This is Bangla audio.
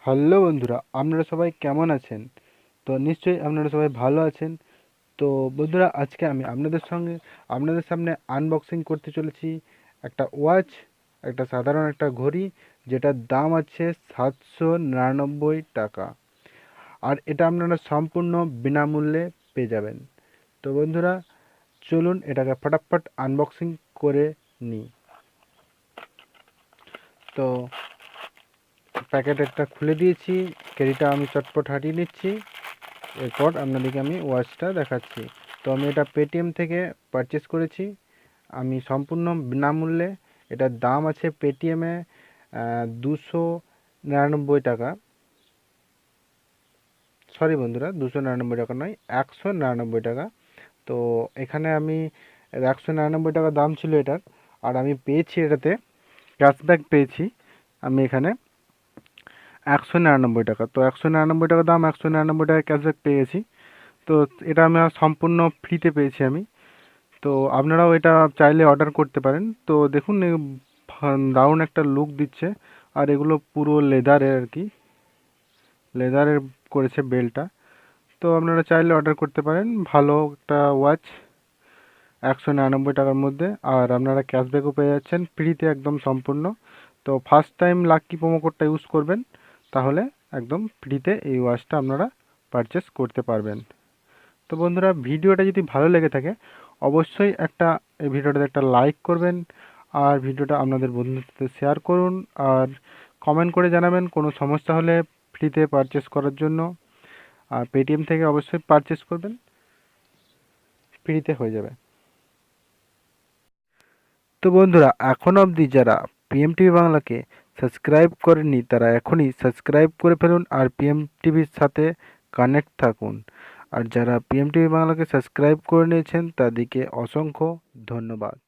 হ্যালো বন্ধুরা, আপনারা সবাই কেমন আছেন? তো নিশ্চয়ই আপনারা সবাই ভালো আছেন। তো বন্ধুরা, আজকে আমি আপনাদের সামনে আনবক্সিং করতে চলেছি একটা ওয়াচ, একটা সাধারণ একটা ঘড়ি, যেটার দাম আছে 799 টাকা। আর এটা আপনারা সম্পূর্ণ বিনামূল্যে পেয়ে যাবেন। তো বন্ধুরা, চলুন এটাকে ফটাফট আনবক্সিং করে নিই। তো প্যাকেটটা খুলে দিয়েছি, ক্যারিটা আমি চটপট হারিয়ে নিচ্ছি। এরপর আপনাদেরকে আমি ওয়াচটা দেখাচ্ছি। তো আমি এটা পেটিএম থেকে পারচেস করেছি, আমি সম্পূর্ণ বিনামূল্যে। এটার দাম আছে পেটিএমে 299 টাকা। সরি বন্ধুরা, 299 টাকা নয়, 199 টাকা। তো এখানে আমি 199 টাকা দাম ছিল এটার। আর আমি পেয়েছি এটাতে ক্যাশব্যাক পেয়েছি। আমি এখানে 199 টাকা, তো 199 টাকা দাম, 199 টাকা ক্যাশব্যাক পেয়ে গেছি। তো এটা আমি সম্পূর্ণ ফ্রিতে পেয়েছি আমি। তো আপনারাও এটা চাইলে অর্ডার করতে পারেন। তো দেখুন, দারুণ একটা লুক দিচ্ছে। আর এগুলো পুরো লেদারের আর কি, লেদারের করেছে বেলটা। তো আপনারা চাইলে অর্ডার করতে পারেন। ভালো একটা ওয়াচ 199 টাকার মধ্যে, আর আপনারা ক্যাশব্যাকও পেয়ে যাচ্ছেন ফ্রিতে একদম সম্পূর্ণ। তো ফার্স্ট টাইম লাকি প্রোমো কোডটা ইউজ করবেন, তাহলে একদম ফ্রিতে এই ওয়াচটা আপনারা পারচেস করতে পারবেন। তো বন্ধুরা, ভিডিওটা যদি ভালো লেগে থাকে অবশ্যই এই ভিডিওটাতে একটা লাইক করবেন, আর ভিডিওটা আপনাদের বন্ধুদের সাথে শেয়ার করুন, আর কমেন্ট করে জানাবেন কোনো সমস্যা হলে ফ্রিতে পারচেস করার জন্য। আর পেটিএম থেকে অবশ্যই পারচেস করবেন, ফ্রিতে হয়ে যাবে। তো বন্ধুরা, এখন অবধি যারা পিএম টিভি বাংলাকে সাবস্ক্রাইব করেননি তারা এখনই সাবস্ক্রাইব করে ফেলুন, আর পিএম টিভির সাথে কানেক্ট থাকুন। আর যারা পিএম টিভি বাংলাকে সাবস্ক্রাইব করে নিয়েছেন তাদেরকে অসংখ্য ধন্যবাদ।